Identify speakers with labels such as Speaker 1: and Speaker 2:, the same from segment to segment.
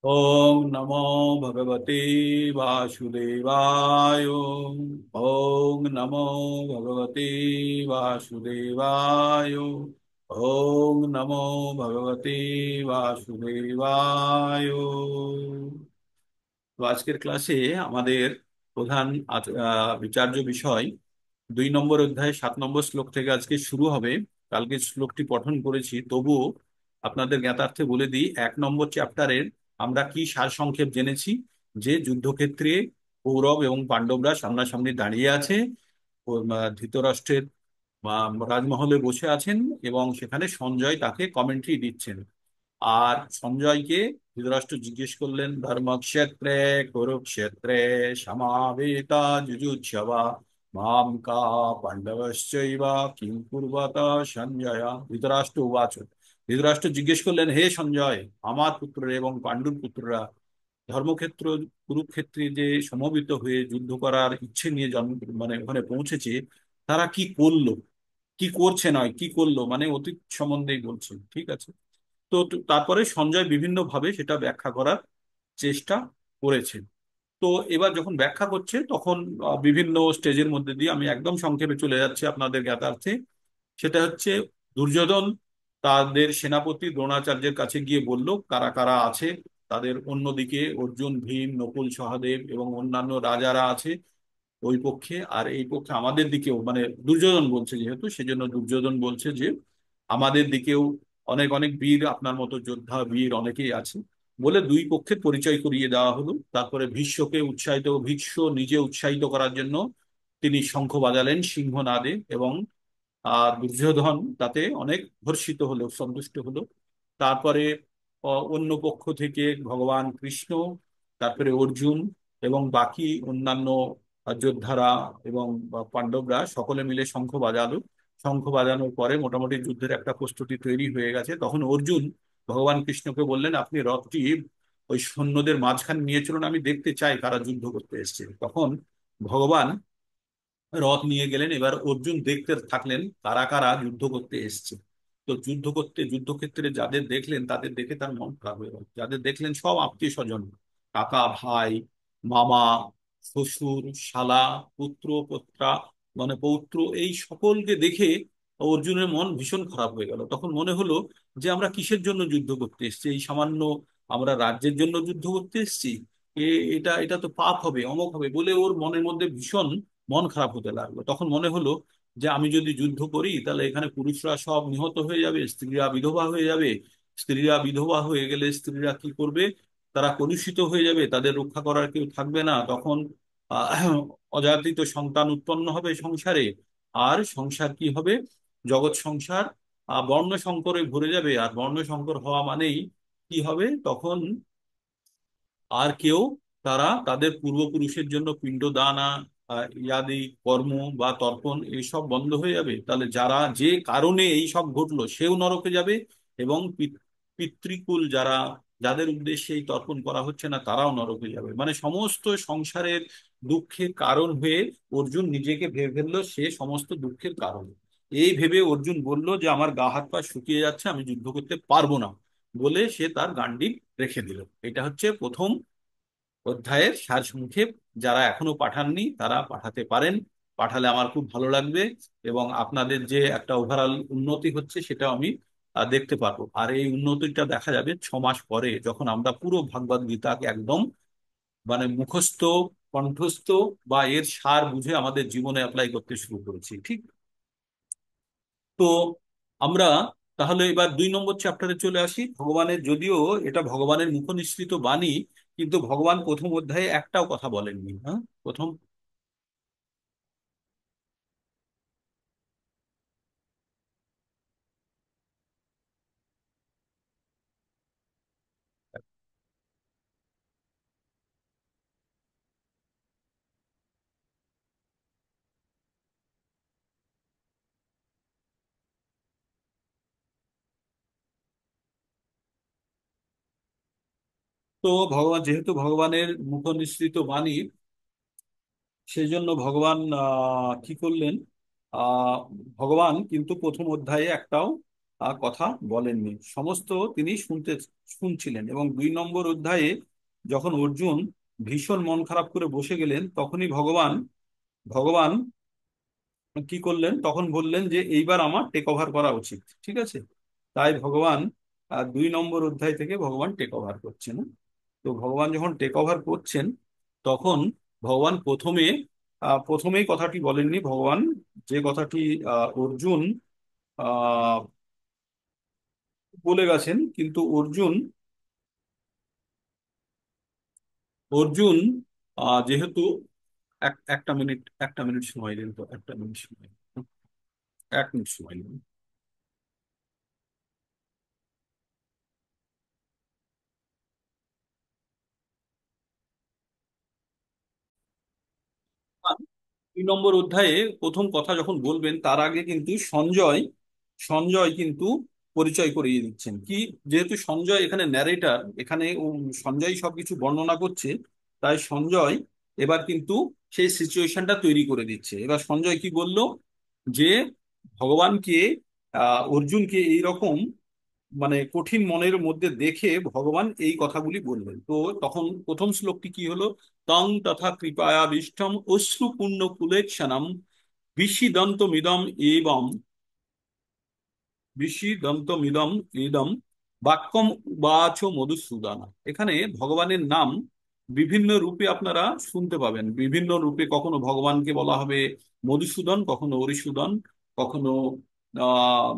Speaker 1: ओम नमो भगवते वासुदेवाय। ओम नमो भगवते वासुदेवाय। ओम नमो भगवते वासुदेवाय। তো আজকের ক্লাসে আমাদের প্রধান বিচার্য বিষয় 2 নম্বর অধ্যায় 7 নম্বর শ্লোক থেকে আজকে শুরু হবে। কালকে শ্লোকটি পঠন করেছি, তবুও আপনাদের জ্ঞাতার্থে বলে দিই। 1 নম্বর চ্যাপ্টারের আমরা কি সারসংক্ষেপ জেনেছি, যে যুদ্ধক্ষেত্রে কৌরব এবং পাণ্ডবরা সামনাসামনি দাঁড়িয়ে আছে, ধৃতরাষ্ট্রের রাজমহলে বসে আছেন এবং সেখানে সঞ্জয় তাকে কমেন্ট্রি দিচ্ছেন। আর সঞ্জয়কে ধৃতরাষ্ট্র জিজ্ঞেস করলেন, ধর্মক্ষেত্রে কুরুক্ষেত্রে সমাবেতা যুযুৎসবা মাম কা পাণ্ডবশ্চৈব কিং কুর্বত সঞ্জয়। ধৃতরাষ্ট্র উবাচ, ধৃতরাষ্ট্র জিজ্ঞেস করলেন, হে সঞ্জয়, আমার পুত্ররা এবং পাণ্ডুর পুত্ররা ধর্মক্ষেত্র কুরুক্ষেত্রে যে সমবেত হয়ে যুদ্ধ করার ইচ্ছে নিয়ে জন্ম মানে ওখানে পৌঁছেছে, তারা কি করলো, কি করছে, নয় কি করলো, মানে অতীত সম্বন্ধেই বলছে। ঠিক আছে। তারপরে সঞ্জয় বিভিন্ন ভাবে সেটা ব্যাখ্যা করার চেষ্টা করেছেন। তো এবার যখন ব্যাখ্যা করছে তখন বিভিন্ন স্টেজের মধ্যে দিয়ে আমি একদম সংক্ষেপে চলে যাচ্ছি আপনাদের জ্ঞাতার্থে। সেটা হচ্ছে, দুর্যোধন তাদের সেনাপতি দ্রোণাচার্যের কাছে গিয়ে বলল কারা কারা আছে তাদের। অন্যদিকে অর্জুন, ভীম, নকুল, সহদেব এবং অন্যান্য রাজারা আছে ওই পক্ষে। আর এই পক্ষে আমাদের দিকেও, মানে দুর্যোধন বলছে যেহেতু, সেজন্য দুর্যোধন বলছে যে আমাদের দিকেও অনেক অনেক বীর, আপনার মতো যোদ্ধা বীর অনেকেই আছে, বলে দুই পক্ষের পরিচয় করিয়ে দেওয়া হলো। তারপরে ভীষ্ম নিজে উৎসাহিত করার জন্য তিনি শঙ্খ বাজালেন সিংহনাদে, এবং দুর্যোধন তাতে অনেক হর্ষিত হলো, সন্তুষ্ট হলো। তারপরে অন্য পক্ষ থেকে ভগবান কৃষ্ণ, তারপরে অর্জুন এবং বাকি অন্যান্য যোদ্ধারা এবং পাণ্ডবরা সকলে মিলে শঙ্খ বাজালো। শঙ্খ বাজানোর পরে মোটামুটি যুদ্ধের একটা প্রস্তুতি তৈরি হয়ে গেছে। তখন অর্জুন ভগবান কৃষ্ণকে বললেন, আপনি রথটি ওই সৈন্যদের মাঝখানে নিয়ে চলুন, আমি দেখতে চাই কারা যুদ্ধ করতে এসেছে। তখন ভগবান রথ নিয়ে গেলেন। এবার অর্জুন দেখতে থাকলেন কারা কারা যুদ্ধ করতে এসছে। তো যুদ্ধক্ষেত্রে যাদের দেখলেন তাদের দেখে তার মন খারাপ হয়ে গেল। যাদের দেখলেন সব আত্মীয় স্বজন, কাকা, ভাই, মামা, শ্বশুর, শালা, পুত্র, পৌত্রা, মানে পৌত্র, এই সকলকে দেখে অর্জুনের মন ভীষণ খারাপ হয়ে গেল। তখন মনে হলো যে আমরা কিসের জন্য যুদ্ধ করতে এসেছি, এই সামান্য আমরা রাজ্যের জন্য যুদ্ধ করতে এসেছি। এটা এটা তো পাপ হবে, অমক হবে বলে ওর মনের মধ্যে ভীষণ মন খারাপ হতে লাগলো। তখন মনে হলো যে আমি যদি যুদ্ধ করি তাহলে এখানে পুরুষরা সব নিহত হয়ে যাবে, স্ত্রীরা বিধবা হয়ে যাবে। স্ত্রীরা বিধবা হয়ে গেলে স্ত্রীরা কি করবে, তারা কলুষিত হয়ে যাবে, তাদের রক্ষা করার কেউ থাকবে না। তখন আহ, অজাতিত সন্তান উৎপন্ন হবে সংসারে। আর সংসার কি হবে, জগৎ সংসার বর্ণ সংকরে ভরে যাবে। আর বর্ণ সংকর হওয়া মানেই কি হবে, তখন আর কেউ, তারা তাদের পূর্বপুরুষের জন্য পিণ্ডদান ইয়াদি কর্ম বা তর্পণ এইসব বন্ধ হয়ে যাবে। তাহলে যারা যে কারণে এই সব ঘটলো সেও নরকে যাবে, এবং পিতৃকুল যারা, যাদের উদ্দেশ্যে এই তর্পণ করা হচ্ছে না, তারাও নরকে যাবে। মানে সমস্ত সংসারের দুঃখের কারণ হয়ে অর্জুন নিজেকে ভেবে ফেললো সে সমস্ত দুঃখের কারণ। এই ভেবে অর্জুন বলল যে আমার গা হাত পা শুকিয়ে যাচ্ছে, আমি যুদ্ধ করতে পারবো না, বলে সে তার গান্ডিব রেখে দিল। এটা হচ্ছে প্রথম অধ্যায়ের সারসংক্ষেপ। যারা এখনো পাঠাননি তারা পাঠাতে পারেন, পাঠালে আমার খুব ভালো লাগবে, এবং আপনাদের যে একটা ওভারঅল উন্নতি হচ্ছে সেটাও আমি দেখতে পারবো। আর এই উন্নতিটা দেখা যাবে 6 মাস পরে, যখন আমরা পুরো ভাগবত গীতাকে একদম মানে মুখস্থ, কণ্ঠস্থ বা এর সার বুঝে আমাদের জীবনে অ্যাপ্লাই করতে শুরু করেছি। ঠিক। তো আমরা তাহলে এবার 2 নম্বর চ্যাপ্টারে চলে আসি। ভগবানের, যদিও এটা ভগবানের মুখ নিঃসৃত বাণী, কিন্তু ভগবান প্রথম অধ্যায়ে একটাও কথা বলেননি। হ্যাঁ, প্রথম। তো ভগবান, যেহেতু ভগবানের মুখ নিঃসৃত বাণী, সেই জন্য ভগবান কি করলেন, আহ ভগবান কিন্তু প্রথম অধ্যায়ে একটাও কথা বলেননি, সমস্ত তিনি শুনছিলেন। এবং 2 নম্বর অধ্যায়ে যখন অর্জুন ভীষণ মন খারাপ করে বসে গেলেন, তখনই ভগবান ভগবান কি করলেন, তখন বললেন যে এইবার আমার টেক ওভার করা উচিত, ঠিক আছে। তাই ভগবান 2 নম্বর অধ্যায় থেকে ভগবান টেক ওভার করছেন। তো ভগবান যখন টেক ওভার করছেন, তখন ভগবান প্রথমেই কথাটি বলেননি। ভগবান যে কথাটি অর্জুন আহ বলে গেছেন, কিন্তু অর্জুন অর্জুন যেহেতু একটা মিনিট সময় দিন, তো 1 মিনিট সময়, 1 মিনিট সময় দিন। আহ, 2 নম্বর অধ্যায়ে প্রথম কথা যখন বলবেন, তার আগে কিন্তু সঞ্জয় সঞ্জয় কিন্তু পরিচয় করিয়ে দিচ্ছেন কি, যেহেতু সঞ্জয় এখানে ন্যারেটর, এখানে সঞ্জয় সবকিছু বর্ণনা করছে, তাই সঞ্জয় এবার কিন্তু সেই সিচুয়েশনটা তৈরি করে দিচ্ছে। এবার সঞ্জয় কি বলল, যে ভগবানকে অর্জুনকে এইরকম মানে কঠিন মনের মধ্যে দেখে ভগবান এই কথাগুলি বললেন। তো তখন প্রথম শ্লোকটি কি হলো, তং তথা কৃপায়াবিষ্টম অশ্রুপূর্ণ কুলেক্ষণম বিষিদন্তমিদম এবং বিষিদন্তমিদম ইদম বাক্যম উবাচ মধুসূদন। এখানে ভগবানের নাম বিভিন্ন রূপে আপনারা শুনতে পাবেন। বিভিন্ন রূপে কখনো ভগবানকে বলা হবে মধুসূদন, কখনো অরিসূদন, কখনো আহ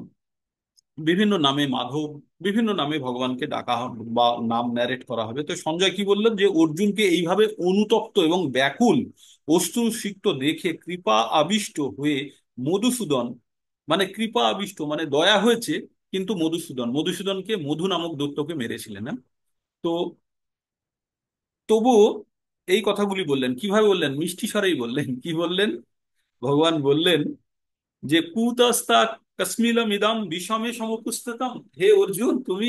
Speaker 1: বিভিন্ন নামে মাধব, বিভিন্ন নামে ভগবানকে ডাকা হবে বা নাম ন্যারেট করা হবে। তো সঞ্জয় কি বললেন, যে অর্জুনকে এইভাবে অনুতপ্ত এবং ব্যাকুল অশ্রুসিক্ত দেখে কৃপা আবিষ্ট হয়ে মধুসূদন, মানে কৃপা আবিষ্ট মানে দয়া হয়েছে, কিন্তু মধুসূদনকে মধু নামক দৈত্যকে মেরেছিলেন, হ্যাঁ? তো তবুও এই কথাগুলি বললেন, কিভাবে বললেন, মিষ্টি স্বরেই বললেন। কি বললেন, ভগবান বললেন যে কুতস্তা কাশ্মীরমিদম বিষমে সমুপস্থিতম। হে অর্জুন, তুমি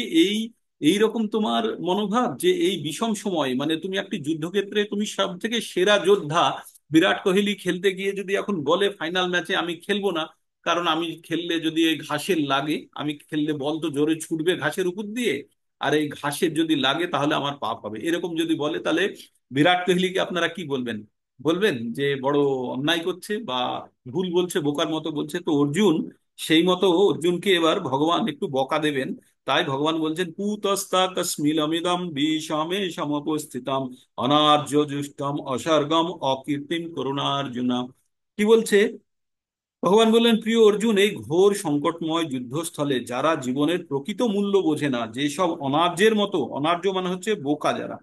Speaker 1: এই রকম তোমার মনোভাব যে এই বিষম সময়, মানে তুমি একটি যুদ্ধক্ষেত্রে তুমি সব থেকে সেরা যোদ্ধা, বিরাট কোহলি খেলতে গিয়ে যদি এখন বলে ফাইনাল ম্যাচে আমি খেলবো না, কারণ আমি খেললে যদি এই ঘাসের লাগে, আমি খেললে বল তো জোরে ছুটবে ঘাসের উপর দিয়ে, আর এই ঘাসের যদি লাগে তাহলে আমার পাপ হবে, এরকম যদি বলে, তাহলে বিরাট কোহলিকে আপনারা কি বলবেন? বলবেন যে বড় অন্যায় করছে বা ভুল বলছে, বোকার মতো বলছে। তো অর্জুন সেই মতো অর্জুনকে এবার ভগবান একটু বকা দেবেন। তাই ভগবান বলছেন কুতস্তা কস্মিলমিদম বিষমে সমুপস্থিতম অনার্য জুষ্টম অসর্গম অকীর্তিম করুণার্জুনা। কি বলছে, ভগবান বললেন, প্রিয় অর্জুন, এই ঘোর সংকটময় যুদ্ধস্থলে যারা জীবনের প্রকৃত মূল্য বোঝে না, যেসব অনার্যের মতো, অনার্য মানে হচ্ছে বোকা যারা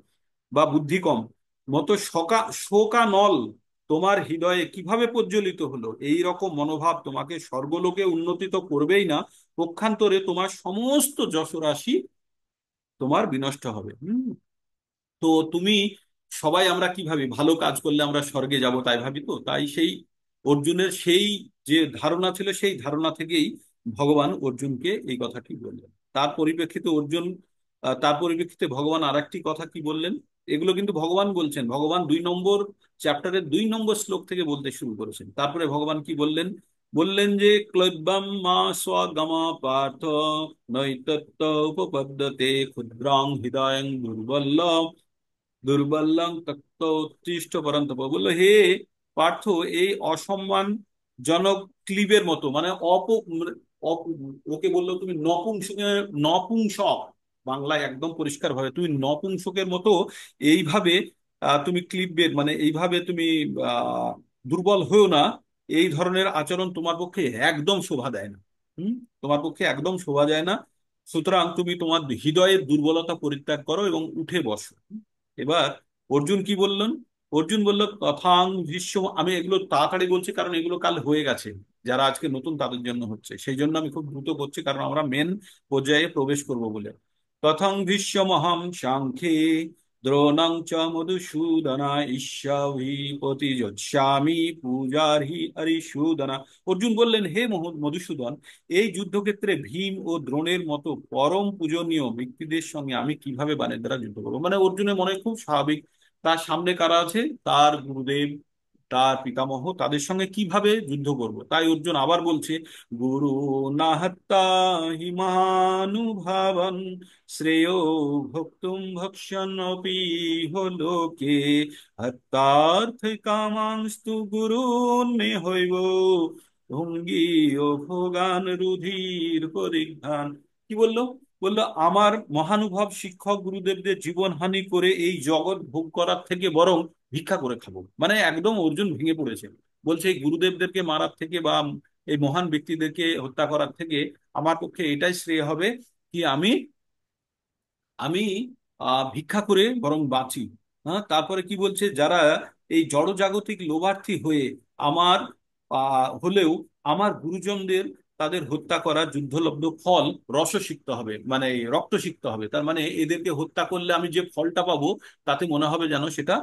Speaker 1: বা বুদ্ধি কম, মতো শোকানল তোমার হৃদয়ে কিভাবে প্রজ্বলিত হলো, এই রকম মনোভাব তোমাকে স্বর্গলোকে উন্নতি তো করবেই না, পক্ষান্তরে তোমার সমস্ত যশরাশি তোমার বিনষ্ট হবে। তো তুমি, সবাই আমরা কি ভাবি, ভালো কাজ করলে আমরা স্বর্গে যাব তাই ভাবি। তো তাই সেই অর্জুনের সেই যে ধারণা ছিল, সেই ধারণা থেকেই ভগবান অর্জুনকে এই কথাটি বললেন। তার পরিপ্রেক্ষিতে ভগবান আর একটি কথা কি বললেন, এগুলো কিন্তু ভগবান বলছেন, ভগবান 2 নম্বর চ্যাপ্টারের 2 নম্বর শ্লোক থেকে বলতে শুরু করেছেন। তারপরে ভগবান কি বললেন, বললেন যে ক্লৈব্যম মা স্বগমা পার্থ নৈতত্য উপপদ্যতে ক্ষুদ্রাং হৃদয়ং দুর্বলং তত্ত্ব উত্তিষ্ঠ পরন্তপ। বললো, হে পার্থ, এই অসম্মানজনক ক্লিবের মতো, মানে ওকে বললো তুমি নপুংসক, বাংলায় একদম পরিষ্কার ভাবে তুমি নপুংসকের মতো এইভাবে তুমি ক্লিবের মানে এইভাবে তুমি আহ দুর্বল হয়েও না। এই ধরনের আচরণ তোমার পক্ষে একদম শোভা দেয় না। হুম, তোমার পক্ষে একদম শোভা যায় না। সুতরাং তুমি তোমার হৃদয়ের দুর্বলতা পরিত্যাগ করো এবং উঠে বসো। এবার অর্জুন কি বললেন, অর্জুন বলল তথাং ভীষ্ম। আমি এগুলো তাড়াতাড়ি বলছি কারণ এগুলো কাল হয়ে গেছে, যারা আজকে নতুন তাদের জন্য হচ্ছে, সেই জন্য আমি খুব দ্রুত করছি, কারণ আমরা মেন পর্যায়ে প্রবেশ করব বলে। তথং ভীষ্মহং সাংখ্যে দ্রোণং চ মধুসূদনা ঈশাভিপতি যচ্ছামি পূজার্হি হরিসূদনা। অর্জুন বললেন, হে মধুসূদন, এই যুদ্ধক্ষেত্রে ভীম ও দ্রোণের মতো পরম পূজনীয় ব্যক্তিদের সঙ্গে আমি কিভাবে বানের দ্বারা যুদ্ধ করবো। মানে অর্জুনের মনে খুব স্বাভাবিক, তার সামনে কারা আছে, তার গুরুদেব, তার পিতামহ, তাদের সঙ্গে কিভাবে যুদ্ধ করব। তাই অর্জুন আবার বলছে, গুরু না হত্যা হিমানুভাবান শ্রেয় ভক্তুম ভক্ষ্যন্নপি লোকে হত্যার্থ কামাংস্তু গুরুন মে হইব ভঙ্গি ও ভোগান রুধির পরিধান। কি বললো? বললো আমার মহানুভব শিক্ষক গুরুদেবদের জীবনহানি করে এই জগৎ ভোগ করার থেকে বরং ভিক্ষা করে খাবো। মানে একদম অর্জুন ভেঙে পড়েছে। বলছে এই গুরুদেবদেরকে মারার থেকে বা এই মহান ব্যক্তিদেরকে হত্যা করার থেকে আমার পক্ষে এটাই শ্রেয় হবে কি আমি আমি ভিক্ষা করে বরং বাঁচি। হ্যাঁ, তারপরে কি বলছে, যারা এই জড়জাগতিক লোভার্থী হয়ে আমার হলেও আমার গুরুজনদের তাদের হত্যা করা যুদ্ধলব্ধ ফল রসসিক্ত হবে, মানে রক্তসিক্ত হবে। তার মানে এদেরকে হত্যা করলে আমি যে ফলটা পাবো তাতে মনে হবে যেন সেটা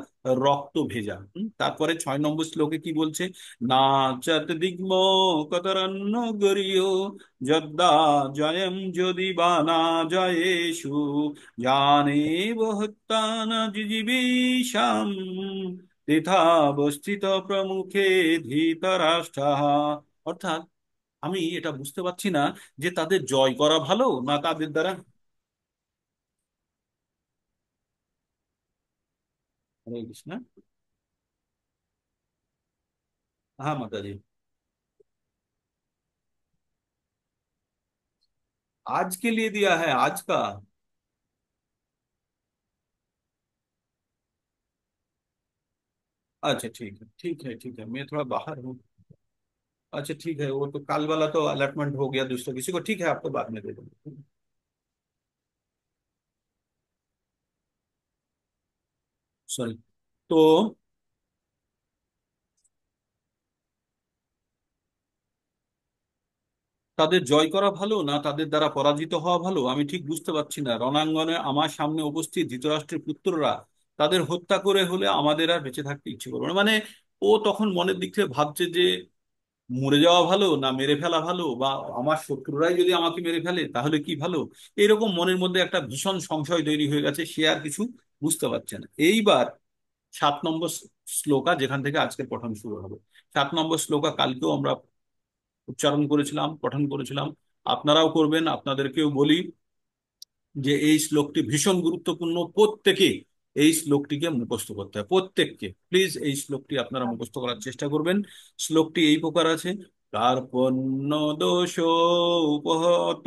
Speaker 1: রক্ত ভেজা। তারপরে 6 নম্বর শ্লোকে কি বলছে, না চত দিগ্ম কতরন্ন গরীয় যদ্দা জয়ম যদি বা না জয়েষু জানেব হত্যান জিজিবিষাম তেথাবস্থিত প্রমুখে ধৃতরাষ্ট্রঃ। অর্থাৎ আমি এটা বুঝতে পারছি না যে তাদের জয় করা ভালো না তাদের দ্বারা। हरे कृष्णा। हाँ माता जी। आज के लिए दिया है, आज का? अच्छा ठीक है, ठीक है, ठीक है, मैं थोड़ा बाहर हूँ। अच्छा ठीक है, वो तो कल वाला तो अलॉटमेंट हो गया दूसरा किसी को, ठीक है, आपको बाद में दे दूंगा। सॉरी। तो তাদের জয় করা ভালো না তাদের দ্বারা পরাজিত হওয়া ভালো, আমি ঠিক বুঝতে পারছি না। রণাঙ্গনে আমার সামনে উপস্থিত ধৃতরাষ্ট্রের পুত্ররা তাদের হত্যা করে হলে আমাদের আর বেঁচে থাকতে ইচ্ছে করবে না। মানে ও তখন মনের দিক থেকে ভাবছে যে মরে যাওয়া ভালো না মেরে ফেলা ভালো, বা আমার শত্রুরাই যদি আমাকে মেরে ফেলে তাহলে কি ভালো। এরকম মনের মধ্যে একটা ভীষণ সংশয় তৈরি হয়ে গেছে, সে আর কিছু বুঝতে পারছে না। এইবার 7 নম্বর শ্লোকা যেখান থেকে আজকের পঠন শুরু হবে। 7 নম্বর শ্লোকা কালকেও আমরা উচ্চারণ করেছিলাম, পঠন করেছিলাম, আপনারাও করবেন। আপনাদেরকেও বলি যে এই শ্লোকটি ভীষণ গুরুত্বপূর্ণ, প্রত্যেকে এই শ্লোকটিকে মুখস্থ করতে হয়, প্রত্যেককে। প্লিজ এই শ্লোকটি আপনারা মুখস্থ করার চেষ্টা করবেন। শ্লোকটি এই প্রকার আছে, কার্পণ্য দোষ উপহত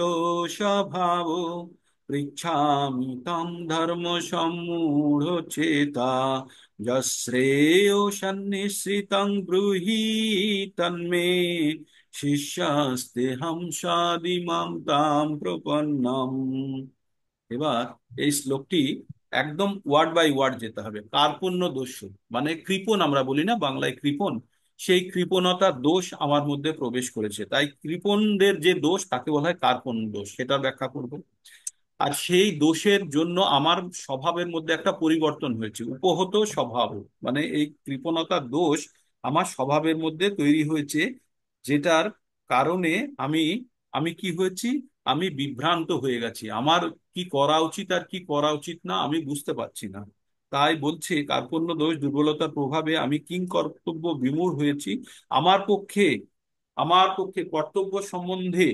Speaker 1: স্বভাব পৃচ্ছামি তম ধর্ম সম্মূঢ় চেতা যশ্রেয় সন্নিশ্রিতং ব্রূহি তন্মে শিষ্যাস্তেহং সাদিমাম তাম প্রপন্নম। এবার এই শ্লোকটি একদম ওয়ার্ড বাই ওয়ার্ড যেতে হবে। কার্পণ্য দোষ মানে কৃপণ, আমরা বলি না বাংলায় কৃপণ, সেই কৃপণতার দোষ আমার মধ্যে প্রবেশ করেছে, তাই কৃপণদের যে দোষ তাকে বলা হয় কার্পণ্য দোষ, সেটা ব্যাখ্যা করব। আর সেই দোষের জন্য আমার স্বভাবের মধ্যে একটা পরিবর্তন হয়েছে, উপহত স্বভাব, মানে এই কৃপণতার দোষ আমার স্বভাবের মধ্যে তৈরি হয়েছে, যেটার কারণে আমি আমি কি হয়েছি, আমি বিভ্রান্ত হয়ে গেছি। আমার কি করা উচিত আর কি করা উচিত না আমি বুঝতে পারছি না। তাই বলছে কার্পণ্য দোষ দুর্বলতার প্রভাবে আমি কিং কর্তব্য বিমূঢ় হয়েছি। আমার পক্ষে আমার পক্ষে কর্তব্য সম্বন্ধে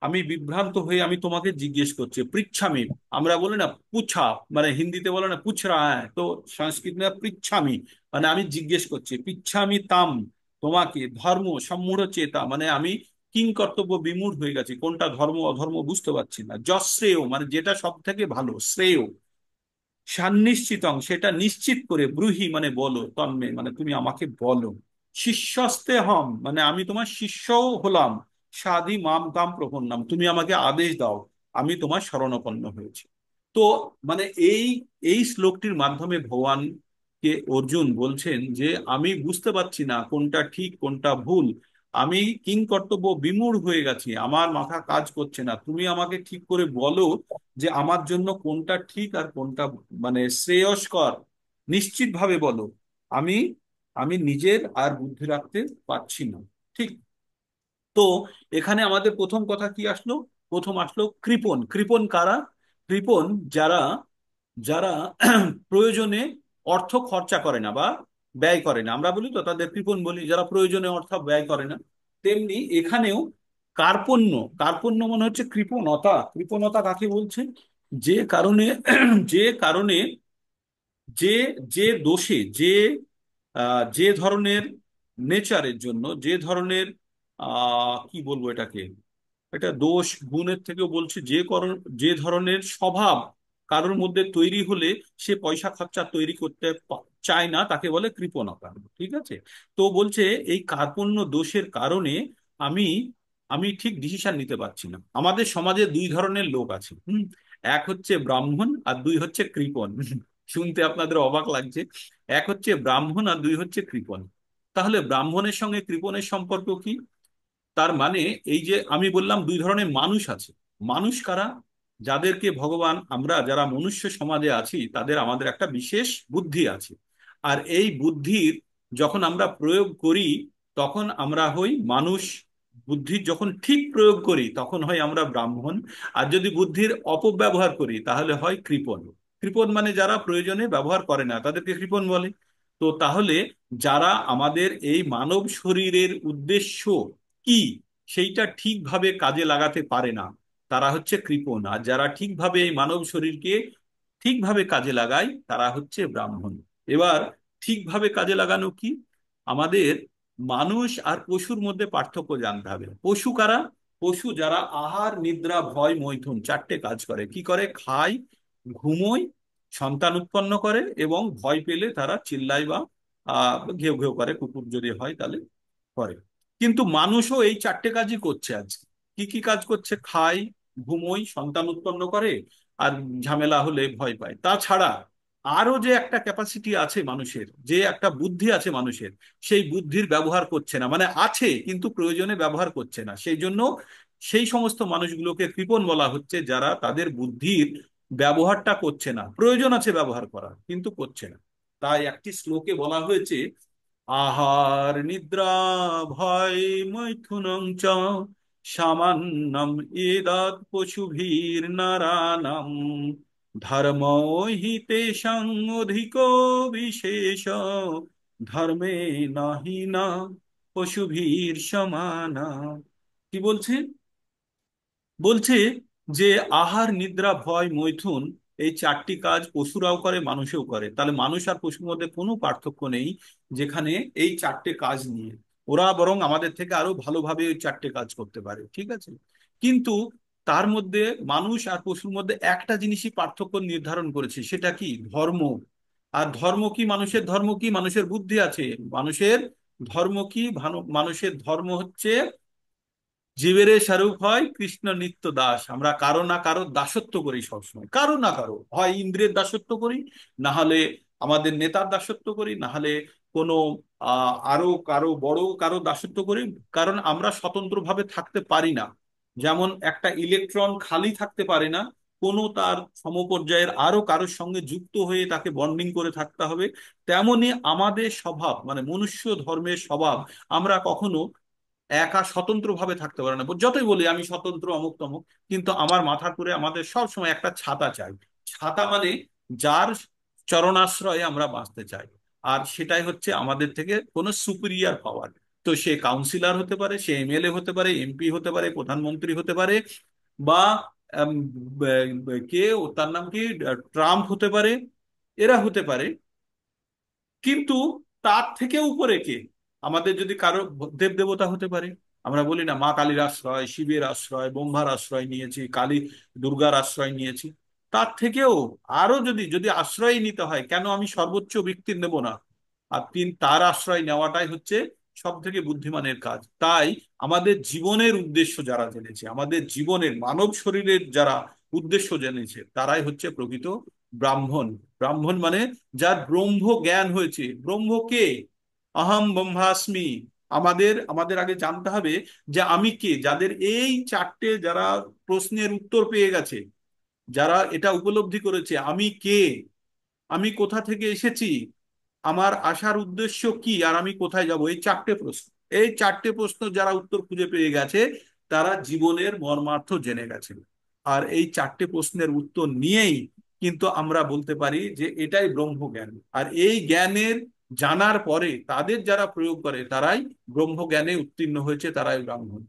Speaker 1: আমি বিভ্রান্ত হয়ে আমি তোমাকে জিজ্ঞেস করছি, পৃচ্ছামি। আমরা বলি না পুছা, মানে হিন্দিতে বলে না পুছ রা হ্যাঁ, তো সংস্কৃত না পৃচ্ছামি, মানে আমি জিজ্ঞেস করছি, পৃচ্ছামি তাম তোমাকে ধর্ম সম্মূঢ় চেতা, মানে আমি কিং কর্তব্য বিমূঢ় হয়ে গেছি, কোনটা ধর্ম অধর্ম বুঝতে পারছি না। যশ্রেয় মানে যেটা সব থেকে ভালো, শ্রেয় সান্নিশ্চিতং সেটা নিশ্চিত করে, ব্রুহি মানে বলো, তন্মে মানে তুমি আমাকে বলো, শিষ্যস্তে হম মানে আমি তোমার শিষ্যও হলাম, সাধি মাম তাম প্রপন্নাম তুমি আমাকে আদেশ দাও, আমি তোমার শরণাপন্ন হয়েছি। তো মানে এই এই শ্লোকটির মাধ্যমে ভগবান কে অর্জুন বলছেন যে আমি বুঝতে পারছি না কোনটা ঠিক কোনটা ভুল, আমি কিং কর্তব্য বিমূঢ় হয়ে গেছি, আমার মাথা কাজ করছে না, তুমি আমাকে ঠিক করে বলো যে আমার জন্য কোনটা ঠিক আর কোনটা মানে শ্রেয়স্কর, নিশ্চিত ভাবে বলো। আমি আমি নিজের আর বুদ্ধি রাখতে পারছি না। ঠিক। তো এখানে আমাদের প্রথম কথা কি আসলো? প্রথম আসলো কৃপণ। কৃপণ কারা? কৃপণ যারা যারা প্রয়োজনে অর্থ খরচা করে না, বা ব্যয় করে না, আমরা বলি তো তাদের কৃপণ বলি, যারা প্রয়োজনে অর্থ ব্যয় করে না। তেমনি এখানেও কার্পণ্য, কার্পণ্য মনে হচ্ছে কৃপণতা। কৃপণতা কাকে বলছে? যে কারণে যে কারণে যে যে দোষে, যে ধরনের নেচারের জন্য, যে ধরনের কি বলবো এটাকে, এটা দোষ গুণের থেকেও বলছে, যে ধরনের স্বভাব কারোর মধ্যে তৈরি হলে সে পয়সা খরচা তৈরি করতে চায় না, তাকে বলে কৃপণতা। ঠিক আছে? তো বলছে এই কার্পণ্য দোষের কারণে আমি আমি ঠিক ডিসিশন নিতে পারছি না। আমাদের সমাজে দুই ধরনের লোক আছে। এক হচ্ছে ব্রাহ্মণ, আর দুই হচ্ছে কৃপণ। শুনতে আপনাদের অবাক লাগছে। এক হচ্ছে ব্রাহ্মণ, আর দুই হচ্ছে কৃপণ। তাহলে ব্রাহ্মণের সঙ্গে কৃপণের সম্পর্ক কি? তার মানে এই যে আমি বললাম দুই ধরনের মানুষ আছে। মানুষ কারা? যাদেরকে ভগবান, আমরা যারা মনুষ্য সমাজে আছি তাদের, আমাদের একটা বিশেষ বুদ্ধি আছে। আর এই বুদ্ধির যখন আমরা প্রয়োগ করি তখন আমরা হই মানুষ। বুদ্ধির যখন ঠিক প্রয়োগ করি তখন হয় আমরা ব্রাহ্মণ। আর যদি বুদ্ধির অপব্যবহার করি তাহলে হয় কৃপণ। কৃপণ মানে যারা প্রয়োজনে ব্যবহার করে না তাদেরকে কৃপণ বলে। তো তাহলে যারা আমাদের এই মানব শরীরের উদ্দেশ্য কি সেইটা ঠিকভাবে কাজে লাগাতে পারে না, তারা হচ্ছে কৃপণ। আর যারা ঠিকভাবে এই মানব শরীরকে ঠিকভাবে কাজে লাগায় তারা হচ্ছে ব্রাহ্মণ। এবার ঠিকভাবে কাজে লাগানো কি? আমাদের মানুষ আর পশুর মধ্যে পার্থক্য জানতে হবে। পশু কারা? পশু যারা আহার নিদ্রা ভয় মৈথুন চারটে কাজ করে। কি করে? খায়, ঘুমোয়, সন্তান উৎপন্ন করে, এবং ভয় পেলে তারা চিল্লায় বা ঘেউ ঘেউ করে, কুকুর যদি হয় তাহলে করে। কিন্তু মানুষও এই চারটে কাজই করছে আজকে। কি কি কাজ করছে? খায়, ঘুমোয়, সন্তান উৎপন্ন করে, আর ঝামেলা হলে ভয় পায়। তাছাড়া আরো যে একটা ক্যাপাসিটি আছে মানুষের, যে একটা বুদ্ধি আছে মানুষের, সেই বুদ্ধির ব্যবহার করছে না। মানে আছে কিন্তু প্রয়োজনে ব্যবহার করছে না। সেই জন্য সেই সমস্ত মানুষগুলোকে কৃপণ বলা হচ্ছে, যারা তাদের বুদ্ধির ব্যবহারটা করছে না। প্রয়োজন আছে ব্যবহার করার কিন্তু করছে না। তাই একটি শ্লোকে বলা হয়েছে, আহার নিদ্রা ভয় মৈথুনং চ সামান্যম এদাত পশুভির নারানাম ধর্ম হি তেষাং অধিকো বিশেষ ধর্মে নাহি না পশুভির সমানা। কি বলছে? বলছে যে আহার নিদ্রা ভয় মৈথুন এই চারটি কাজ পশুরাও করে, মানুষেও করে। তাহলে মানুষ আর পশুর মধ্যে কোনো পার্থক্য নেই যেখানে এই চারটে কাজ নিয়ে। ওরা বরং আমাদের থেকে আরো ভালোভাবে ওই চারটে কাজ করতে পারে। ঠিক আছে? কিন্তু তার মধ্যে মানুষ আর পশুর মধ্যে একটা জিনিসই পার্থক্য নির্ধারণ করেছে, সেটা কি? ধর্ম। আর ধর্ম কি? মানুষের ধর্ম কি? মানুষের বুদ্ধি আছে। মানুষের ধর্ম কি? মানুষের ধর্ম হচ্ছে জীবেরে স্বরূপ হয় কৃষ্ণ নিত্য দাস। আমরা কারো না কারো দাসত্ব করি সবসময়, কারো না কারো, হয় ইন্দ্রের দাসত্ব করি, না হলে আমাদের নেতার দাসত্ব করি, না হলে কোনো আরো কারো বড় কারো দাসত্ব করি। কারণ আমরা স্বতন্ত্রভাবে থাকতে পারি না। যেমন একটা ইলেকট্রন খালি থাকতে পারে না, কোনো তার সমপর্যায়ের আরো কারোর সঙ্গে যুক্ত হয়ে তাকে বন্ডিং করে থাকতে হবে। তেমনি আমাদের স্বভাব, মানে মনুষ্য ধর্মের স্বভাব, আমরা কখনো একা স্বতন্ত্র ভাবে থাকতে পারে না। যতই বলি আমি স্বতন্ত্র অমুক তমুক, কিন্তু আমার মাথার উপরে আমাদের সব সময় একটা ছাতা চাই। ছাতা মানে যার চরণাশ্রয়ে আমরা বাঁচতে চাই। আর সেটাই হচ্ছে আমাদের থেকে কোনো সুপিরিয়ার পাওয়ার। তো সে কাউন্সিলর হতে পারে, সে এমএলএ হতে পারে, এমপি হতে পারে, প্রধানমন্ত্রী হতে পারে, বা আম, কে ও তার নাম কি, ট্রাম্প হতে পারে, এরা হতে পারে। কিন্তু তার থেকে উপরে কে? আমাদের যদি কারো দেব দেবতা হতে পারে। আমরা বলি না, মা কালীর আশ্রয়, শিবের আশ্রয়, ব্রহ্মার আশ্রয় নিয়েছি, কালী দুর্গার আশ্রয় নিয়েছি। তার থেকেও আরো যদি যদি আশ্রয় নিতে হয়, কেন আমি সর্বোচ্চ ব্যক্তির নেব না? আর তার আশ্রয় নেওয়াটাই হচ্ছে সব থেকে বুদ্ধিমানের কাজ। তাই আমাদের জীবনের উদ্দেশ্য যারা জেনেছে, আমাদের জীবনের মানব শরীরের যারা উদ্দেশ্য জেনেছে, তারাই হচ্ছে প্রকৃত ব্রাহ্মণ। ব্রাহ্মণ মানে যার ব্রহ্ম জ্ঞান হয়েছে। ব্রহ্ম কে? অহম ব্রহ্মাস্মি। আমাদের আমাদের আগে জানতে হবে যে আমি কে। যাদের এই চারটে, যারা প্রশ্নের উত্তর পেয়ে গেছে, যারা এটা উপলব্ধি করেছে, আমি কে, আমি কোথা থেকে এসেছি, আমার আসার উদ্দেশ্য কি, আর আমি কোথায় যাব, এই চারটে প্রশ্ন, এই চারটে প্রশ্ন যারা উত্তর খুঁজে পেয়ে গেছে, তারা জীবনের মর্মার্থ জেনে গেছে। আর এই চারটে প্রশ্নের উত্তর নিয়েই কিন্তু আমরা বলতে পারি যে এটাই ব্রহ্মজ্ঞান। আর এই জ্ঞানের জানার পরে তাদের যারা প্রয়োগ করে তারাই ব্রহ্মজ্ঞানে উত্তীর্ণ হয়েছে, তারাই ব্রাহ্মণ,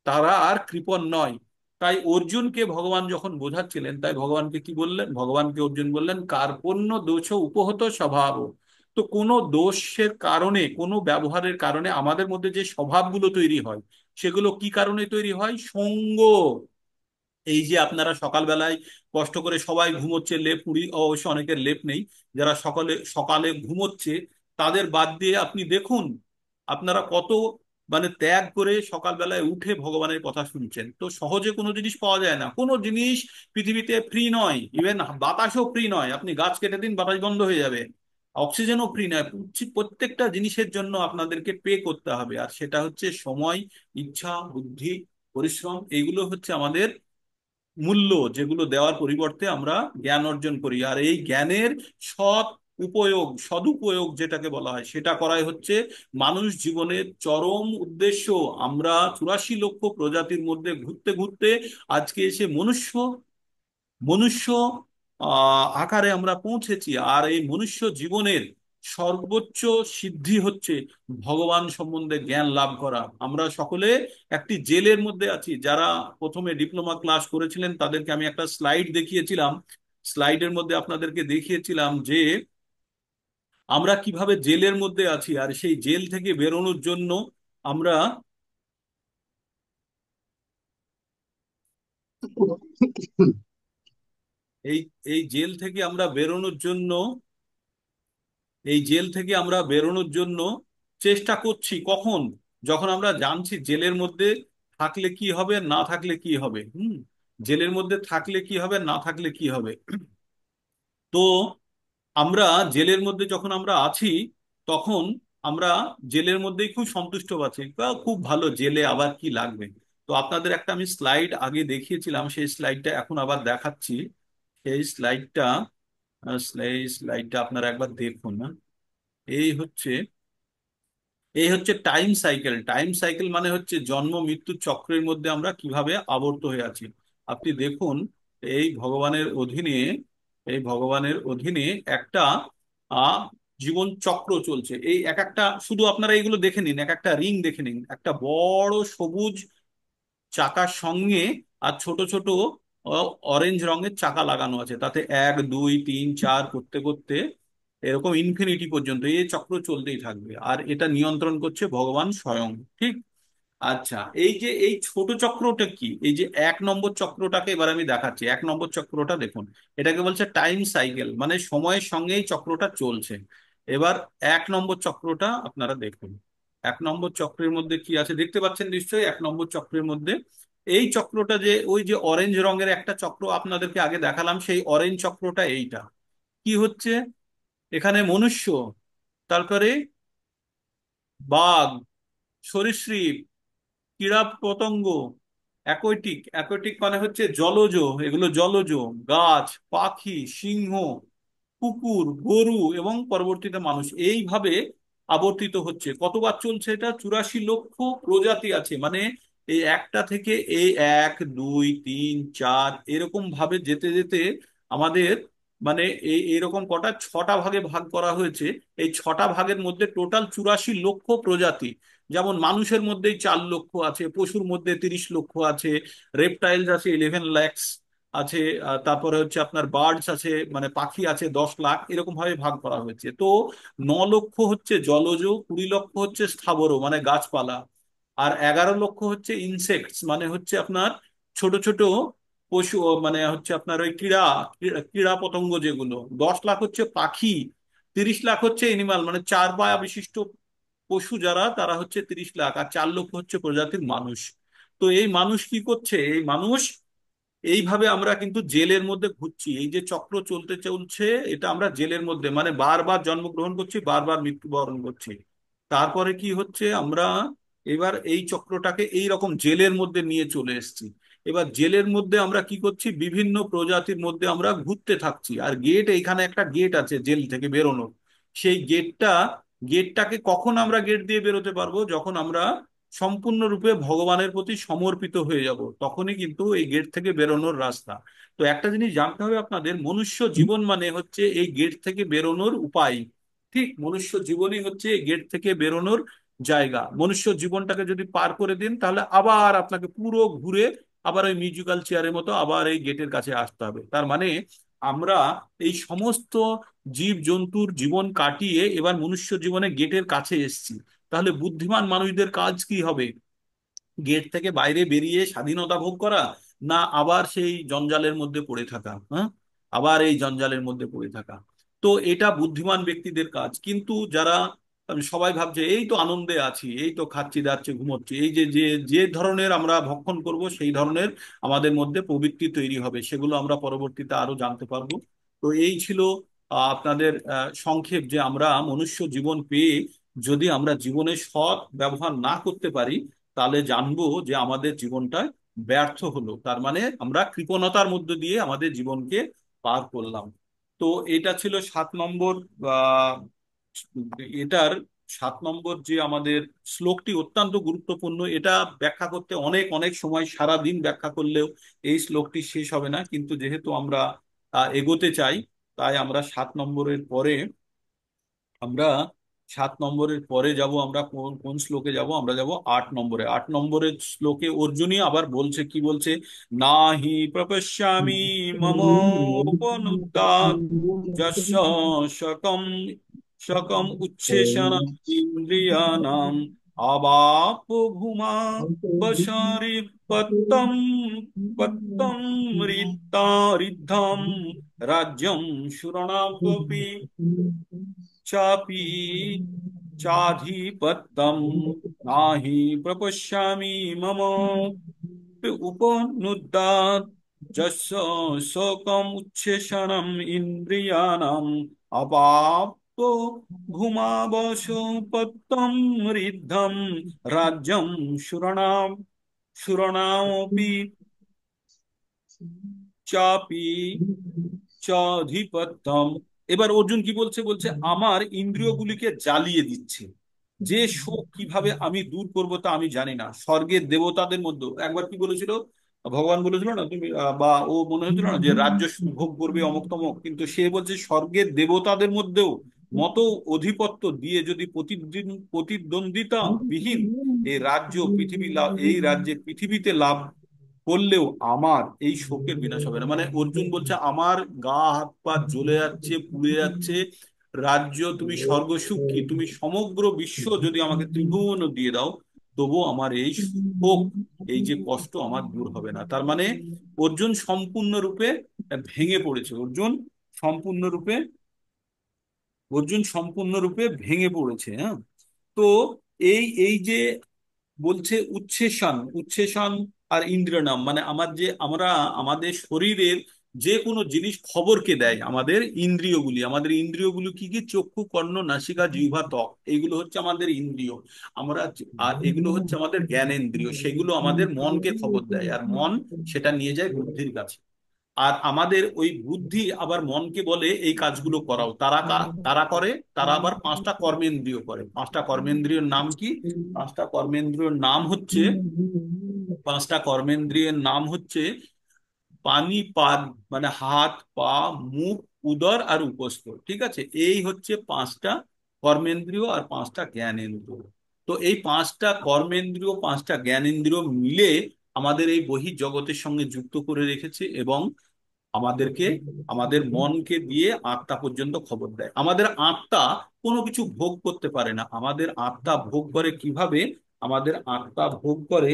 Speaker 1: তারা আর কৃপণ নয়। তাই অর্জুনকে ভগবান যখন বোঝাচ্ছিলেন, তাই ভগবানকে কি বললেন, ভগবানকে অর্জুন বললেন কার্পণ্য দোষ উপহত স্বভাব। তো কোনো দোষের কারণে, কোনো ব্যবহারের কারণে আমাদের মধ্যে যে স্বভাবগুলো তৈরি হয়, সেগুলো কি কারণে তৈরি হয়? সঙ্গ। এই যে আপনারা সকালবেলায় কষ্ট করে সবাই ঘুমোচ্ছে, লেপ মুড়ি, অবশ্য অনেকের লেপ নেই, যারা সকালে সকালে ঘুমোচ্ছে, তাদের বাদ দিয়ে আপনি দেখুন আপনারা কত মানে ত্যাগ করে সকালবেলায় উঠে ভগবানের কথা শুনছেন। তো সহজে কোনো জিনিস পাওয়া যায় না, কোনো জিনিস পৃথিবীতে ফ্রি নয়, ইভেন বাতাসও ফ্রি নয়। আপনি গাছ কেটে দিন, বাতাস বন্ধ হয়ে যাবে। অক্সিজেনও ফ্রি নয়। প্রত্যেকটা জিনিসের জন্য আপনাদেরকে পে করতে হবে, আর সেটা হচ্ছে সময়, ইচ্ছা, বুদ্ধি, পরিশ্রম। এইগুলো হচ্ছে আমাদের মূল্য, যেগুলো দেওয়ার পরিবর্তে আমরা জ্ঞান অর্জন করি। আর এই জ্ঞানের সৎ উপয়োগ, সদুপয়োগ যেটাকে বলা হয়, সেটা করাই হচ্ছে মানুষ জীবনের চরম উদ্দেশ্য। আমরা 84 লক্ষ প্রজাতির মধ্যে ঘুরতে ঘুরতে আজকে এসে মনুষ্য মনুষ্য আকারে আমরা পৌঁছেছি। আর এই মনুষ্য জীবনের সর্বোচ্চ সিদ্ধি হচ্ছে ভগবান সম্বন্ধে জ্ঞান লাভ করা। আমরা সকলে একটি জেলের মধ্যে আছি। যারা প্রথমে ডিপ্লোমা ক্লাস করেছিলেন তাদেরকে আমি একটা স্লাইড দেখিয়েছিলাম। স্লাইডের মধ্যে আপনাদেরকে দেখিয়েছিলাম যে আমরা কিভাবে জেলের মধ্যে আছি, আর সেই জেল থেকে বেরোনোর জন্য আমরা এই এই জেল থেকে আমরা বেরোনোর জন্য এই জেল থেকে আমরা বেরোনোর জন্য চেষ্টা করছি কখন? যখন আমরা জানছি জেলের মধ্যে থাকলে কি হবে, না থাকলে কি হবে। জেলের মধ্যে থাকলে কি হবে, না থাকলে কি হবে। তো আমরা জেলের মধ্যে যখন আমরা আছি, তখন আমরা জেলের মধ্যেই খুব সন্তুষ্ট আছি, বা খুব ভালো, জেলে আবার কি লাগবে। তো আপনাদের একটা আমি স্লাইড আগে দেখিয়েছিলাম, সেই স্লাইডটা এখন আবার দেখাচ্ছি। সেই স্লাইডটা আপনারা একবার দেখুন না। এই হচ্ছে এই হচ্ছে টাইম সাইকেল। টাইম সাইকেল মানে হচ্ছে জন্ম মৃত্যু চক্রের মধ্যে আমরা কিভাবে আবর্ত হয়ে আছি। আপনি দেখুন, এই ভগবানের অধীনে এই ভগবানের অধীনে একটা আহ জীবন চক্র চলছে। এই এক একটা, শুধু আপনারা এইগুলো দেখে নিন, এক একটা রিং দেখে নিন, একটা বড় সবুজ চাকার সঙ্গে আর ছোট ছোট অরেঞ্জ রঙের চাকা লাগানো আছে। তাতে 1 2 3 4 করতে করতে এরকম ইনফিনিটি পর্যন্ত এই চক্র চলতেই থাকবে, আর এটা নিয়ন্ত্রণ করছে ভগবান স্বয়ং। ঠিক। আচ্ছা, এই যে এই ছোট চক্রটা কি, এই যে 1 নম্বর চক্রটাকে এবার আমি দেখাচ্ছি। 1 নম্বর চক্রটা দেখুন, এটাকে বলছে টাইম সাইকেল, মানে সময়ের সঙ্গে এই চক্রটা চলছে। এবার 1 নম্বর চক্রটা আপনারা দেখুন। 1 নম্বর চক্রের মধ্যে কি আছে দেখতে পাচ্ছেন নিশ্চয়ই। 1 নম্বর চক্রের মধ্যে এই চক্রটা, যে ওই যে অরেঞ্জ রঙের একটা চক্র আপনাদেরকে আগে দেখালাম, সেই অরেঞ্জ চক্রটা এইটা। কি হচ্ছে এখানে? মনুষ্য, তারপরে বাঘ, সরীসৃপ, কীড়া পতঙ্গ, অ্যাকোয়াটিক। অ্যাকোয়াটিক মানে হচ্ছে জলজ, এগুলো জলজ। গাছ, পাখি, সিংহ, কুকুর, গরু এবং পরবর্তীতে মানুষ, এইভাবে আবর্তিত হচ্ছে। কতবার চলছে এটা? 84 লক্ষ প্রজাতি আছে, মানে এই একটা থেকে এই 1 2 3 4 এরকম ভাবে যেতে যেতে আমাদের মানে এই এরকম কটা 6টা ভাগে ভাগ করা হয়েছে। এই 6টা ভাগের মধ্যে টোটাল 84 লক্ষ প্রজাতি। যেমন মানুষের মধ্যেই 4 লক্ষ আছে, পশুর মধ্যে 30 লক্ষ আছে, রেপটাইলস আছে 11 lakhs আছে, তারপরে হচ্ছে আপনার বার্ডস আছে, মানে পাখি আছে 10 লাখ, এরকম ভাবে ভাগ করা হয়েছে। তো 9 লক্ষ হচ্ছে জলজ, 20 লক্ষ হচ্ছে স্থাবর মানে গাছপালা, আর 11 লক্ষ হচ্ছে ইনসেক্টস, মানে হচ্ছে আপনার ছোট ছোট পশু, মানে হচ্ছে আপনার ওই কীড়া পতঙ্গ যেগুলো। 10 লাখ হচ্ছে পাখি, 30 লাখ হচ্ছে এনিমাল, মানে 4 পা বিশিষ্ট পশু যারা, তারা হচ্ছে 30 লাখ, আর 4 লক্ষ হচ্ছে প্রজাতির মানুষ। তো এই মানুষ কি করছে? এই মানুষ এইভাবে আমরা কিন্তু জেলের মধ্যে ঘুরছি। এই যে চক্র চলতে চলছে, এটা আমরা জেলের মধ্যে, মানে বারবার জন্মগ্রহণ করছি, বারবার মৃত্যুবরণ করছি। তারপরে কি হচ্ছে? আমরা এবার এই চক্রটাকে এই রকম জেলের মধ্যে নিয়ে চলে এসেছি। এবার জেলের মধ্যে আমরা কি করছি? বিভিন্ন প্রজাতির মধ্যে আমরা ঘুরতে থাকছি। আর গেট, এইখানে একটা গেট আছে জেল থেকে বেরোনোর। সেই গেটটাকে কখন আমরা গেট দিয়ে বেরোতে পারবো? যখন আমরা সম্পূর্ণরূপে ভগবানের প্রতি সমর্পিত হয়ে যাব, তখনই কিন্তু এই গেট থেকে বেরোনোর রাস্তা। তো একটা জিনিস জানতে হবে আপনাদের, মনুষ্য জীবন মানে হচ্ছে এই গেট থেকে বেরোনোর উপায়। ঠিক মনুষ্য জীবনই হচ্ছে গেট থেকে বেরোনোর জায়গা। মনুষ্য জীবনটাকে যদি পার করে দিন তাহলে আবার আপনাকে পুরো ঘুরে আবার ওই মিউজিক্যাল চেয়ারের মতো আবার এই গেটের কাছে আসতে হবে। তার মানে আমরা এই সমস্ত জীব জন্তুর জীবন কাটিয়ে এবার মনুষ্য জীবনে গেটের কাছে এসেছি। তাহলে বুদ্ধিমান মানুষদের কাজ কি হবে? গেট থেকে বাইরে বেরিয়ে স্বাধীনতা ভোগ করা, না আবার সেই জঞ্জালের মধ্যে পড়ে থাকা? হ্যাঁ, আবার এই জঞ্জালের মধ্যে পড়ে থাকা। তো এটা বুদ্ধিমান ব্যক্তিদের কাজ। কিন্তু যারা সবাই ভাবছে এই তো আনন্দে আছি, এই তো খাচ্ছি দাচ্ছি ঘুমোচ্ছি, এই যে যে যে ধরনের আমরা ভক্ষণ করব সেই ধরনের আমাদের মধ্যে প্রবৃত্তি তৈরি হবে, সেগুলো আমরা পরবর্তীতে আরো জানতে পারবো। তো এই ছিল আপনাদের সংক্ষেপ যে আমরা মনুষ্য জীবন পেয়ে যদি আমরা জীবনে সৎ ব্যবহার না করতে পারি তাহলে জানবো যে আমাদের জীবনটা ব্যর্থ হলো। তার মানে আমরা কৃপণতার মধ্য দিয়ে আমাদের জীবনকে পার করলাম। তো এটা ছিল 7 নম্বর। আহ, এটার 7 নম্বর যে আমাদের শ্লোকটি অত্যন্ত গুরুত্বপূর্ণ। এটা ব্যাখ্যা করতে অনেক অনেক সময়, সারা দিন ব্যাখ্যা করলেও এই শ্লোকটি শেষ হবে না। কিন্তু যেহেতু আমরা এগোতে চাই, তাই আমরা 7 নম্বরের পরে আমরা 7 নম্বরের পরে যাব। আমরা কোন কোন শ্লোকে যাব? আমরা যাব 8 নম্বরে। 8 নম্বরের শ্লোকে অর্জুনই আবার বলছে, কি বলছে? নাহি প্রপশ্যামি মম উপনুদ্যাত যস্য শকম শকম উচ্ছেষণ ইন্দ্রিয়াণাম অবাপ ভূমা বশরি পত্তম পত্তম ঋদ্ধম রাজ্যম সুরণাপপি চাপি চাধিপত্যম নাহি প্রপশ্যামি মম উপনুদ্যাত যস্য শোকম উচ্ছেষণম ইন্দ্রিয়াণাম অপাপ্ত ভূমাবশোপত্তম ঋদ্ধম রাজ্যম সুরণাম সুরণামপি চাপি চাধিপত্যম। এবার অর্জুন কি বলছে? বলছে আমার ইন্দ্রিয়গুলিকে জ্বালিয়ে দিচ্ছে। যে শোক কিভাবে আমি দূর করব তা আমি জানি না। স্বর্গের দেবতাদের মধ্যে একবার কি বলেছিল, ভগবান বলেছিল না তুমি বা ও মনে হচ্ছিল না যে রাজ্য সুখ ভোগ করবে অমুক তমক, কিন্তু সে বলছে স্বর্গের দেবতাদের মধ্যেও মত অধিপত্য দিয়ে যদি প্রতিদ্বন্দ্বিতা বিহীন এই রাজ্য পৃথিবী লাভ, এই রাজ্যে পৃথিবীতে লাভ করলেও আমার এই শোকের বিনাশ হবে না। মানে অর্জুন বলছে আমার গা হাত পা জ্বলে যাচ্ছে, পুড়ে যাচ্ছে, রাজ্য তুমি স্বর্গ সুখ কি, তুমি সমগ্র বিশ্ব যদি আমাকে ত্রিভুবন দিয়ে দাও, তবু আমার এই শোক, এই যে কষ্ট আমার দূর হবে না। তার মানে অর্জুন সম্পূর্ণরূপে ভেঙে পড়েছে। সম্পূর্ণরূপে অর্জুন সম্পূর্ণরূপে ভেঙে পড়েছে। হ্যাঁ। তো এই এই যে বলছে উচ্ছেষণ, উচ্ছেষণ আর ইন্দ্রিয়নাম, মানে আমরা আমাদের শরীরের যে কোনো জিনিস খবরকে দেয় আমাদের ইন্দ্রিয়গুলি। আমাদের ইন্দ্রিয়গুলি কি কি? চক্ষু কর্ণ নাসিকা জিহ্বা ত্বক, এইগুলো হচ্ছে আমাদের ইন্দ্রিয়। আমরা আর এগুলো হচ্ছে আমাদের জ্ঞানেন্দ্রিয়, সেগুলো আমাদের মনকে খবর দেয়, আর মন সেটা নিয়ে যায় বুদ্ধির কাছে। আর আমাদের ওই বুদ্ধি আবার মনকে বলে এই কাজগুলো করাও। তারা করে, তারা আবার 5টা কর্মেন্দ্রিয় করে। 5টা কর্মেন্দ্রিয়ের নাম কি? 5টা কর্মেন্দ্রিয়ের নাম হচ্ছে পানি পাদ, মানে হাত পা মুখ উদর আর উপস্থ। ঠিক আছে, এই হচ্ছে 5টা কর্মেন্দ্রিয় আর 5টা জ্ঞানেন্দ্রিয়। তো এই 5টা কর্মেন্দ্রিয় 5টা জ্ঞানেন্দ্রিয় মিলে আমাদের এই বহির্জগতের সঙ্গে যুক্ত করে রেখেছে, এবং আমাদেরকে, আমাদের মনকে দিয়ে আত্মা পর্যন্ত খবর দেয়। আমাদের আত্মা কোনো কিছু ভোগ করতে পারে না। আমাদের আত্মা ভোগ করে কিভাবে? আমাদের আত্মা ভোগ করে,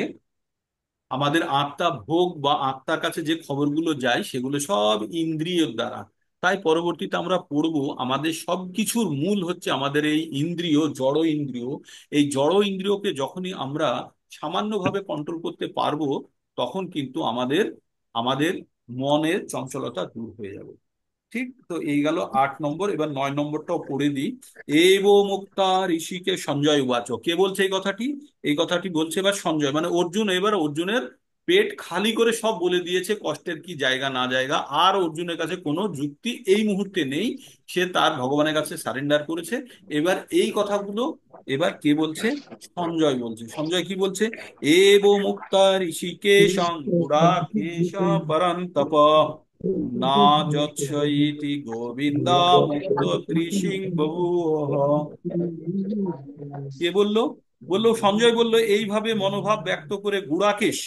Speaker 1: আমাদের আত্মা ভোগ বা আত্মার কাছে যে খবরগুলো যায় সেগুলো সব ইন্দ্রিয়ের দ্বারা। তাই পরবর্তীতে আমরা পড়বো আমাদের সবকিছুর মূল হচ্ছে আমাদের এই ইন্দ্রিয়, জড় ইন্দ্রিয়। এই জড় ইন্দ্রিয়কে যখনই আমরা সামান্যভাবে কন্ট্রোল করতে পারবো, তখন কিন্তু আমাদের আমাদের মনের চঞ্চলতা দূর হয়ে যাবে। ঠিক তো, এই গেল 8 নম্বর। এবার 9 নম্বরটাও পড়ে দিই। এব মুক্তা ঋষিকে সঞ্জয় উবাচ। কে বলছে এই কথাটি? এই কথাটি বলছে এবার সঞ্জয়, মানে অর্জুন। এবার অর্জুনের পেট খালি করে সব বলে দিয়েছে, কষ্টের কি জায়গা না জায়গা। আর অর্জুনের কাছে কোনো যুক্তি এই মুহূর্তে নেই। সে তার ভগবানের কাছে সারেন্ডার করেছে। এবার এই কথাগুলো এবার কে বলছে? সঞ্জয় বলছে। সঞ্জয় কি বলছে? এব মুক্তা ঋষিকেশং পুরাকেশ পরন্তপ না যৎস ইতি গোবিন্দ মুক্ত ত্রিসিং বহু। কে বলল? বললো সঞ্জয় বলল, এইভাবে মনোভাব ব্যক্ত করে গুড়াকেশ।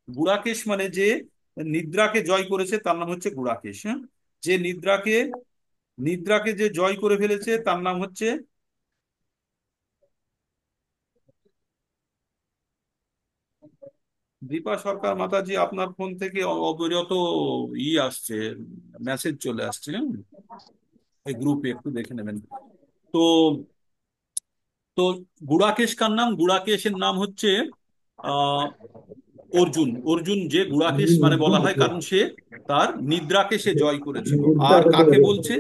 Speaker 1: গুড়াকেশ মানে যে নিদ্রাকে জয় করেছে তার নাম হচ্ছে গুড়াকেশ। হ্যাঁ, যে নিদ্রাকে নিদ্রাকে যে জয় করে ফেলেছে তার নাম হচ্ছে। দীপা সরকার মাতাজি, আপনার ফোন থেকে অবিরত আসছে, মেসেজ চলে আসছে। এই গ্রুপে একটু দেখে নেবেন। তো তো গুড়াকেশ কার নাম? গুড়াকেশের নাম হচ্ছে আহ অর্জুন। অর্জুন যে গুড়াকেশ মানে বলা হয় কারণ সে তার নিদ্রাকে সে জয় করেছিল। আর কাকে বলছে?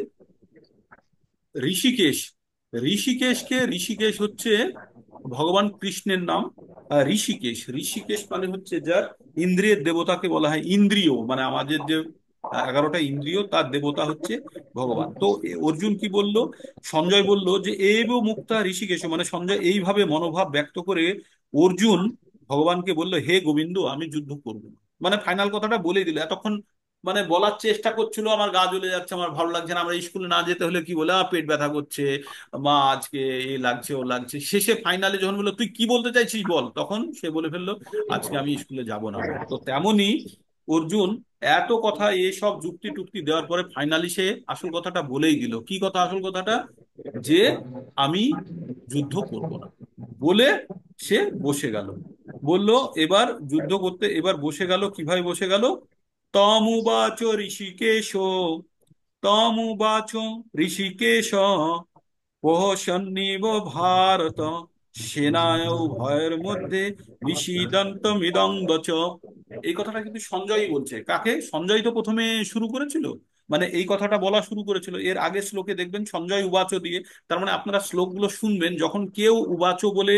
Speaker 1: ঋষিকেশ। ঋষিকেশ হচ্ছে ভগবান কৃষ্ণের নাম। ঋষিকেশ, ঋষিকেশ মানে হচ্ছে যার ইন্দ্রিয়ের দেবতাকে বলা হয় ইন্দ্রিয়, মানে আমাদের যে 11টা ইন্দ্রিয় তার দেবতা হচ্ছে ভগবান। তো অর্জুন কি বলল? সঞ্জয় বলল যে এব মুক্তা ঋষিকেশ, মানে সঞ্জয় এইভাবে মনোভাব ব্যক্ত করে অর্জুন ভগবানকে বলল, হে গোবিন্দ, আমি যুদ্ধ করব না। মানে ফাইনাল কথাটা বলেই দিল। এতক্ষণ মানে বলার চেষ্টা করছিল, আমার গা জ্বলে যাচ্ছে, আমার ভালো লাগছে না, আমরা স্কুলে না যেতে হলে কি বলে, পেট ব্যথা করছে, মা আজকে এ লাগছে ও লাগছে, শেষে ফাইনালে যখন বললো তুই কি বলতে চাইছিস বল, তখন সে বলে ফেললো আজকে আমি স্কুলে যাব না। তো তেমনি অর্জুন এত কথা এসব যুক্তি টুক্তি দেওয়ার পরে ফাইনালি সে আসল কথাটা বলেই দিল। কি কথা আসল কথাটা? যে আমি যুদ্ধ করব না বলে সে বসে গেল। বলল এবার যুদ্ধ করতে, এবার বসে গেল। কিভাবে বসে গেল? তমুবাচ ঋষিকেশ, তমুবাচ ঋষিকেশ প্রহসন্নিব ভারত, সেনায় উভয়ের মধ্যে নিশীদন্তমিদং বচ। এই কথাটা কিন্তু সঞ্জয়ই বলছে। কাকে? সঞ্জয় তো প্রথমে শুরু করেছিল, মানে এই কথাটা বলা শুরু করেছিল। এর আগের শ্লোকে দেখবেন সঞ্জয় উবাচ দিয়ে। তার মানে আপনারা শ্লোকগুলো শুনবেন, যখন কেউ উবাচ বলে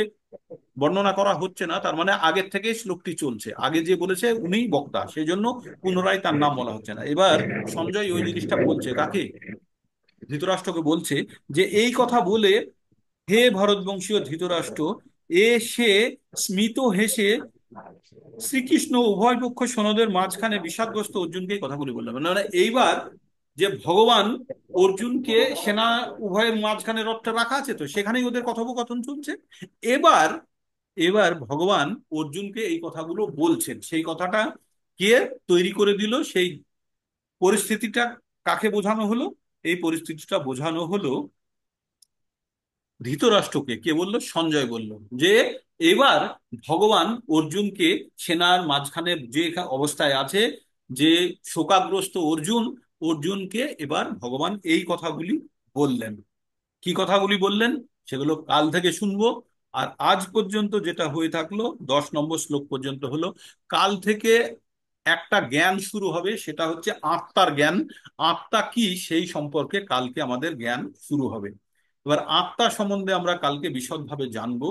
Speaker 1: বর্ণনা করা হচ্ছে না, তার মানে আগের থেকেই শ্লোকটি চলছে, আগে যে বলেছে উনিই বক্তা, সেই জন্য পুনরায় তার নাম বলা হচ্ছে না। এবার সঞ্জয় ওই জিনিসটা বলছে কাকে? ধৃতরাষ্ট্রকে বলছে যে এই কথা বলে, হে ভরতবংশীয় ধৃতরাষ্ট্র, এ সে স্মিত হেসে শ্রীকৃষ্ণ উভয় পক্ষ সনদের মাঝখানে বিষাদগ্রস্ত অর্জুনকে এই কথাগুলি বললেন। মানে এইবার যে ভগবান অর্জুনকে সেনা উভয়ের মাঝখানে রথটা রাখা আছে, তো সেখানেই ওদের কথোপকথন চলছে। এবার এবার ভগবান অর্জুনকে এই কথাগুলো বলছেন। সেই কথাটা কে তৈরি করে দিল? সেই পরিস্থিতিটা কাকে বোঝানো হলো? এই পরিস্থিতিটা বোঝানো হলো ধৃতরাষ্ট্রকে। কে বলল? সঞ্জয় বলল যে এবার ভগবান অর্জুনকে সেনার মাঝখানে যে অবস্থায় আছে, যে শোকাগ্রস্ত অর্জুন, অর্জুনকে এবার ভগবান এই কথাগুলি বললেন। কি কথাগুলি বললেন সেগুলো কাল থেকে শুনবো। আর আজ পর্যন্ত যেটা হয়ে থাকলো 10 নম্বর শ্লোক পর্যন্ত হলো। কাল থেকে একটা জ্ঞান শুরু হবে, সেটা হচ্ছে আত্মার জ্ঞান। আত্মা কি সেই সম্পর্কে কালকে আমাদের জ্ঞান শুরু হবে। এবার আত্মা সম্বন্ধে আমরা কালকে বিশদভাবে জানবো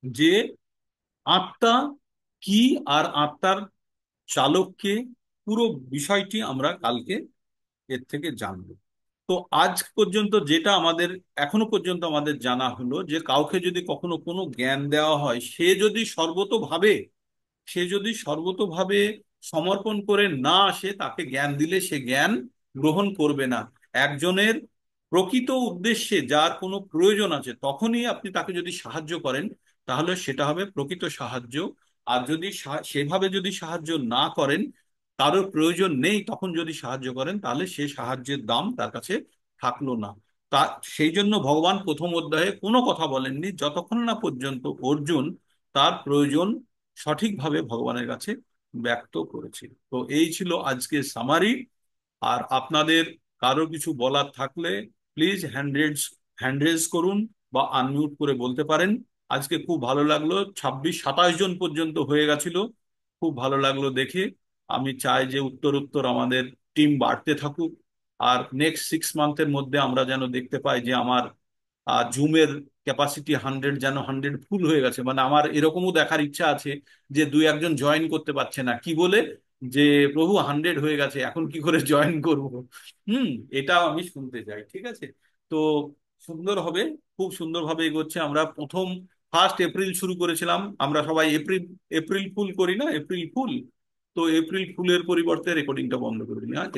Speaker 1: যে আত্মা কি আর আত্মার চালককে, পুরো বিষয়টি আমরা কালকে এর থেকে জানবো। তো আজ পর্যন্ত যেটা আমাদের এখনো পর্যন্ত আমাদের জানা হলো যে কাউকে যদি কখনো কোনো জ্ঞান দেওয়া হয়, সে যদি সর্বতোভাবে সমর্পণ করে না আসে, তাকে জ্ঞান দিলে সে জ্ঞান গ্রহণ করবে না। একজনের প্রকৃত উদ্দেশ্যে যার কোনো প্রয়োজন আছে তখনই আপনি তাকে যদি সাহায্য করেন, তাহলে সেটা হবে প্রকৃত সাহায্য। আর যদি সেভাবে যদি সাহায্য না করেন, কারোর প্রয়োজন নেই, তখন যদি সাহায্য করেন, তাহলে সে সাহায্যের দাম তার কাছে থাকলো না। তা সেই জন্য ভগবান প্রথম অধ্যায়ে কোনো কথা বলেননি যতক্ষণ না পর্যন্ত অর্জুন তার প্রয়োজন সঠিকভাবে ভগবানের কাছে ব্যক্ত করেছিল। তো এই ছিল আজকে সামারি। আর আপনাদের কারো কিছু বলার থাকলে প্লিজ হ্যান্ড রেজ করুন বা আনমিউট করে বলতে পারেন। আজকে খুব ভালো লাগলো, 26-27 জন পর্যন্ত হয়ে গেছিল, খুব ভালো লাগলো দেখে। আমি চাই যে উত্তর উত্তর আমাদের টিম বাড়তে থাকুক। আর নেক্সট 6 মান্থের মধ্যে আমরা যেন দেখতে পাই যে আমার জুমের ক্যাপাসিটি 100, যেন 100 ফুল হয়ে গেছে। মানে আমার এরকমও দেখার ইচ্ছা আছে যে 2-1 জন জয়েন করতে পারছে না, কি বলে যে প্রভু 100 হয়ে গেছে, এখন কি করে জয়েন করব। এটাও আমি শুনতে চাই। ঠিক আছে? তো সুন্দর হবে, খুব সুন্দরভাবে এগোচ্ছে। আমরা প্রথম 1 এপ্রিল শুরু করেছিলাম। আমরা সবাই এপ্রিল এপ্রিল ফুল করি না, এপ্রিল ফুল। তো এপ্রিল ফুলের পরিবর্তে রেকর্ডিংটা বন্ধ করে দিন, হ্যাঁ?